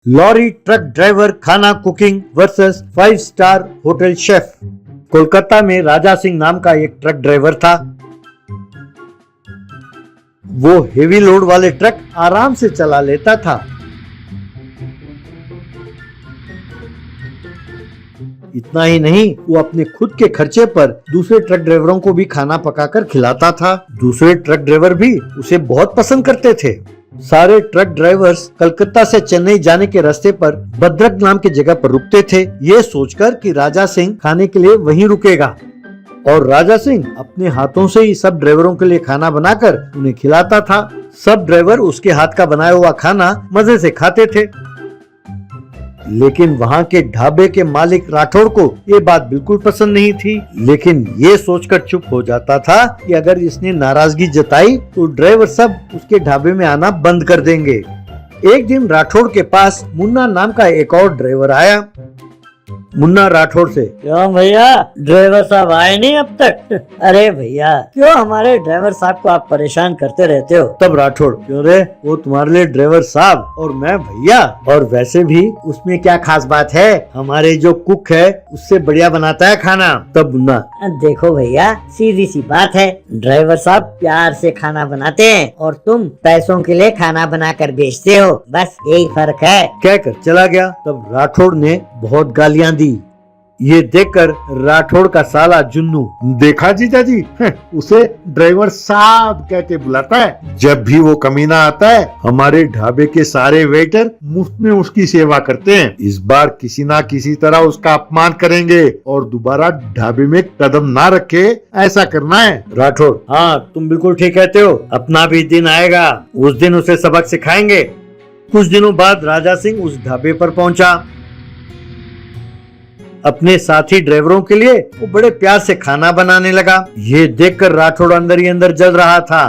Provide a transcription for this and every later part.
Lorry truck driver खाना cooking versus 5 star hotel chef. Kolkata में राजा सिंह नाम का एक ट्रक ड्राइवर था। वो हेवी लोड वाले ट्रक आराम से चला लेता था। इतना ही नहीं, वो अपने खुद के खर्चे पर दूसरे ट्रक ड्राइवरों को भी खाना पकाकर खिलाता था। दूसरे ट्रक ड्राइवर भी उसे बहुत पसंद करते थे। सारे ट्रक ड्राइवर्स कलकत्ता से चेन्नई जाने के रास्ते पर भद्रक नाम की जगह पर रुकते थे, ये सोचकर कि राजा सिंह खाने के लिए वहीं रुकेगा। और राजा सिंह अपने हाथों से ही सब ड्राइवरों के लिए खाना बनाकर उन्हें खिलाता था। सब ड्राइवर उसके हाथ का बनाया हुआ खाना मजे से खाते थे। लेकिन वहाँ के ढाबे के मालिक राठौड़ को ये बात बिल्कुल पसंद नहीं थी। लेकिन ये सोचकर चुप हो जाता था कि अगर इसने नाराजगी जताई तो ड्राइवर सब उसके ढाबे में आना बंद कर देंगे। एक दिन राठौड़ के पास मुन्ना नाम का एक और ड्राइवर आया। मुन्ना राठौड़ से, क्यों भैया ड्राइवर साहब आए नहीं अब तक? अरे भैया क्यों हमारे ड्राइवर साहब को आप परेशान करते रहते हो? तब राठौड़, क्यों रे, वो तुम्हारे लिए ड्राइवर साहब और मैं भैया, और वैसे भी उसमें क्या खास बात है, हमारे जो कुक है उससे बढ़िया बनाता है खाना। तब मुन्ना, देखो भैया सीधी सी बात है, ड्राइवर साहब प्यार से खाना बनाते हैं और तुम पैसों के लिए खाना बनाकर बेचते हो, बस यही फर्क है। कहकर चला गया। तब राठौड़ ने बहुत गालियां दी। ये देखकर राठौड़ का साला जुन्नू, देखा जीजा जी, उसे ड्राइवर साहब कहते बुलाता है। जब भी वो कमीना आता है हमारे ढाबे के सारे वेटर मुफ्त में उसकी सेवा करते हैं। इस बार किसी ना किसी तरह उसका अपमान करेंगे और दोबारा ढाबे में कदम ना रखे, ऐसा करना है। राठौड़, हाँ तुम बिल्कुल ठीक कहते हो, अपना भी दिन आएगा, उस दिन उसे सबक सिखाएंगे। कुछ दिनों बाद राजा सिंह उस ढाबे पर पहुंचा। अपने साथी ड्राइवरों के लिए वो बड़े प्यार से खाना बनाने लगा। ये देखकर राठौड़ अंदर ही अंदर जल रहा था।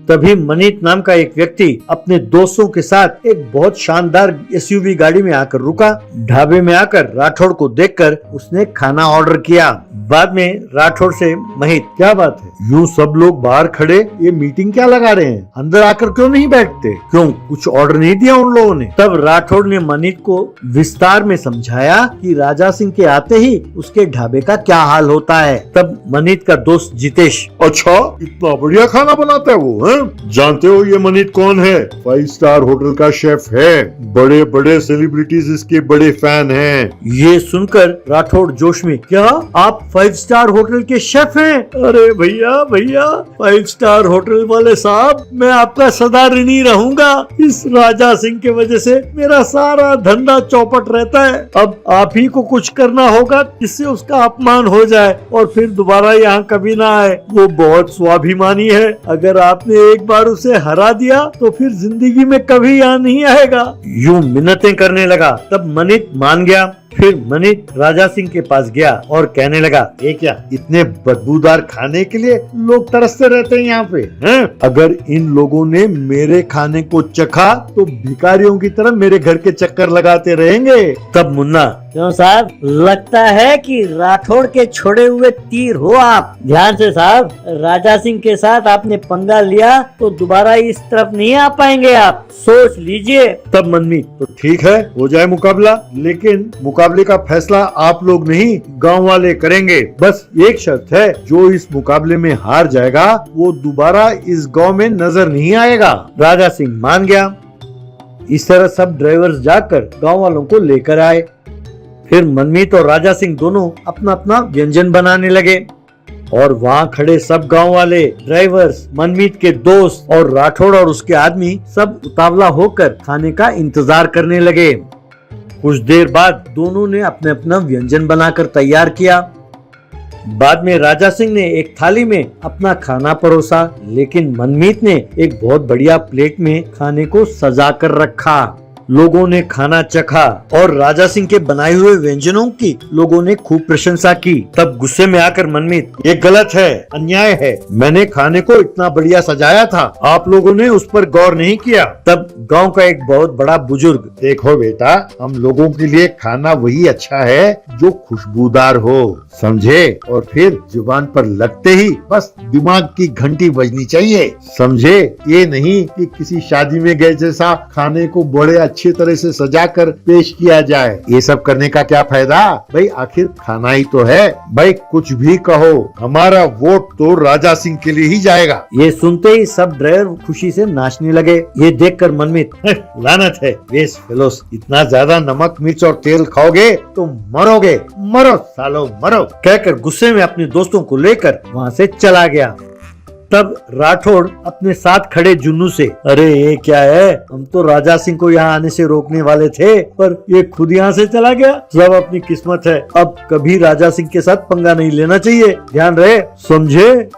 तभी मनीत नाम का एक व्यक्ति अपने दोस्तों के साथ एक बहुत शानदार एसयूवी गाड़ी में आकर रुका। ढाबे में आकर राठौड़ को देखकर उसने खाना ऑर्डर किया। बाद में राठौड़ से, महीत क्या बात है, यूं सब लोग बाहर खड़े ये मीटिंग क्या लगा रहे हैं, अंदर आकर क्यों नहीं बैठते, क्यों कुछ ऑर्डर नहीं दिया उन लोगों ने? तब राठौड़ ने मनीत को विस्तार में समझाया कि राजा सिंह के आते ही उसके ढाबे का क्या हाल होता है। तब मनीत का दोस्त जितेश, अच्छा इतना बढ़िया खाना बनाता है वो, है? जानते हो ये मनीत कौन है? 5 स्टार होटल का शेफ है, बड़े बड़े सेलिब्रिटीज इसके बड़े फैन हैं। ये सुनकर राठौड़ जोश में, क्या आप 5 स्टार होटल के शेफ हैं? अरे भैया भैया, 5 स्टार होटल वाले साहब, मैं आपका सदा ऋणी रहूंगा। इस राजा सिंह के वजह से मेरा सारा धंधा चौपट रहता है। अब आप ही को कुछ करना होगा जिससे उसका अपमान हो जाए और फिर दोबारा यहाँ कभी ना आए। वो बहुत स्वाभिमानी है, अगर आपने एक बार उसे हरा दिया तो फिर जिंदगी में कभी यहाँ नहीं आएगा। यूं मिन्नतें करने लगा। तब मनीत मान गया। फिर मनीत राजा सिंह के पास गया और कहने लगा, ये क्या, इतने बदबूदार खाने के लिए लोग तरसते रहते हैं यहाँ पे, हैं? अगर इन लोगों ने मेरे खाने को चखा तो भिखारियों की तरह मेरे घर के चक्कर लगाते रहेंगे। तब मुन्ना, क्यों साहब, लगता है कि राठौड़ के छोड़े हुए तीर हो आप। ध्यान से साहब, राजा सिंह के साथ आपने पंगा लिया तो दोबारा इस तरफ नहीं आ पाएंगे आप, सोच लीजिए। तब मनमीत, तो ठीक है हो जाए मुकाबला, लेकिन मुकाबले का फैसला आप लोग नहीं गांव वाले करेंगे। बस एक शर्त है, जो इस मुकाबले में हार जाएगा वो दोबारा इस गांव में नजर नहीं आएगा। राजा सिंह मान गया। इस तरह सब ड्राइवर्स जाकर गांव वालों को लेकर आए। फिर मनमीत और राजा सिंह दोनों अपना अपना व्यंजन बनाने लगे और वहाँ खड़े सब गांव वाले, ड्राइवर्स, मनमीत के दोस्त और राठौड़ और उसके आदमी सब उतावला होकर खाने का इंतजार करने लगे। कुछ देर बाद दोनों ने अपने अपना व्यंजन बनाकर तैयार किया। बाद में राजा सिंह ने एक थाली में अपना खाना परोसा, लेकिन मनमीत ने एक बहुत बढ़िया प्लेट में खाने को सजा कर रखा। लोगों ने खाना चखा और राजा सिंह के बनाए हुए व्यंजनों की लोगों ने खूब प्रशंसा की। तब गुस्से में आकर मनमीत, ये गलत है, अन्याय है, मैंने खाने को इतना बढ़िया सजाया था, आप लोगों ने उस पर गौर नहीं किया। तब गांव का एक बहुत बड़ा बुजुर्ग, देखो बेटा, हम लोगों के लिए खाना वही अच्छा है जो खुशबूदार हो, समझे? और फिर जुबान पर लगते ही बस दिमाग की घंटी बजनी चाहिए, समझे? ये नहीं कि किसी शादी में गए जैसा खाने को बड़े अच्छी तरह से सजाकर पेश किया जाए। ये सब करने का क्या फायदा भाई, आखिर खाना ही तो है। भाई कुछ भी कहो, हमारा वोट तो राजा सिंह के लिए ही जाएगा। ये सुनते ही सब ड्राइवर खुशी से नाचने लगे। ये देखकर मनमीत, लानत है वेस्ट फेलोस, इतना ज्यादा नमक मिर्च और तेल खाओगे तो मरोगे, मरो सालो मरो। कहकर गुस्से में अपने दोस्तों को लेकर वहाँ से चला गया। तब राठौड़ अपने साथ खड़े जुन्नू से, अरे ये क्या है, हम तो राजा सिंह को यहाँ आने से रोकने वाले थे, पर ये खुद यहाँ से चला गया। सब अपनी किस्मत है, अब कभी राजा सिंह के साथ पंगा नहीं लेना चाहिए, ध्यान रहे, समझे।